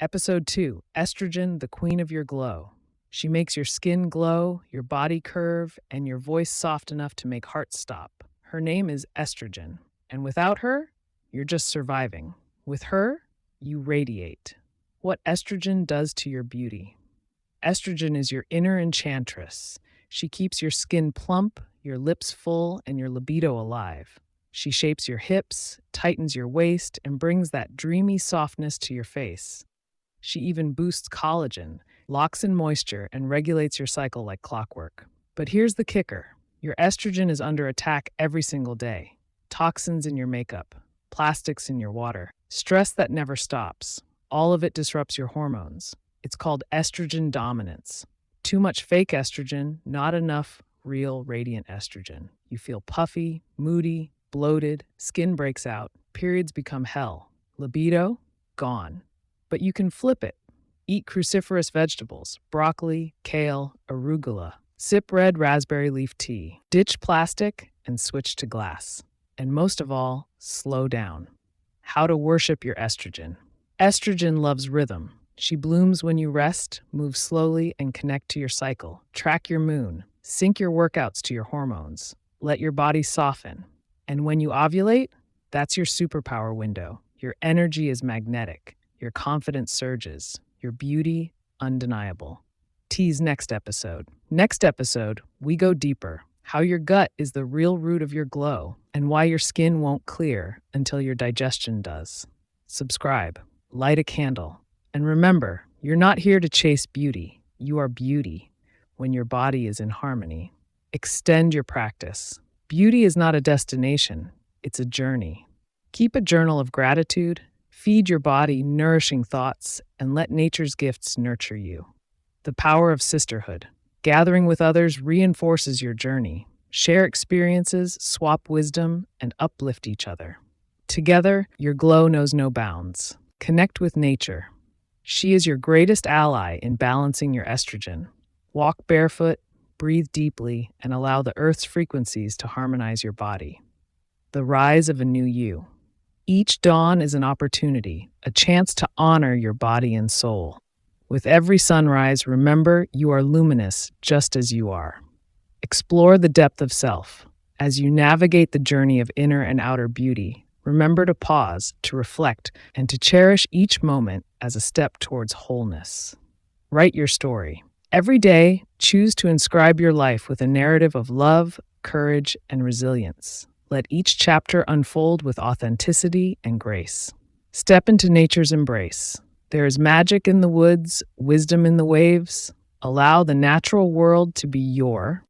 Episode 2, Estrogen, the Queen of Your Glow. She makes your skin glow, your body curve, and your voice soft enough to make hearts stop. Her name is estrogen, and without her, you're just surviving. With her, you radiate. What estrogen does to your beauty. Estrogen is your inner enchantress. She keeps your skin plump, your lips full, and your libido alive. She shapes your hips, tightens your waist, and brings that dreamy softness to your face. She even boosts collagen, locks in moisture, and regulates your cycle like clockwork. But here's the kicker. Your estrogen is under attack every single day. Toxins in your makeup, plastics in your water, stress that never stops. All of it disrupts your hormones. It's called estrogen dominance. Too much fake estrogen, not enough real radiant estrogen. You feel puffy, moody, bloated, skin breaks out, periods become hell. Libido? Gone. But you can flip it. Eat cruciferous vegetables, broccoli, kale, arugula. Sip red raspberry leaf tea. Ditch plastic and switch to glass. And most of all, slow down. How to worship your estrogen. Estrogen loves rhythm. She blooms when you rest, move slowly, and connect to your cycle. Track your moon. Sync your workouts to your hormones. Let your body soften. And when you ovulate, that's your superpower window. Your energy is magnetic. Your confidence surges. Your beauty, undeniable. Tease next episode. Next episode, we go deeper. How your gut is the real root of your glow, and why your skin won't clear until your digestion does. Subscribe, light a candle, and remember, you're not here to chase beauty. You are beauty when your body is in harmony. Extend your practice. Beauty is not a destination, it's a journey. Keep a journal of gratitude. Feed your body nourishing thoughts and let nature's gifts nurture you. The power of sisterhood. Gathering with others reinforces your journey. Share experiences, swap wisdom, and uplift each other. Together, your glow knows no bounds. Connect with nature. She is your greatest ally in balancing your estrogen. Walk barefoot, breathe deeply, and allow the earth's frequencies to harmonize your body. The rise of a new you. Each dawn is an opportunity, a chance to honor your body and soul. With every sunrise, remember you are luminous just as you are. Explore the depth of self. As you navigate the journey of inner and outer beauty, remember to pause, to reflect, and to cherish each moment as a step towards wholeness. Write your story. Every day, choose to inscribe your life with a narrative of love, courage, and resilience. Let each chapter unfold with authenticity and grace. Step into nature's embrace. There is magic in the woods, wisdom in the waves. Allow the natural world to be your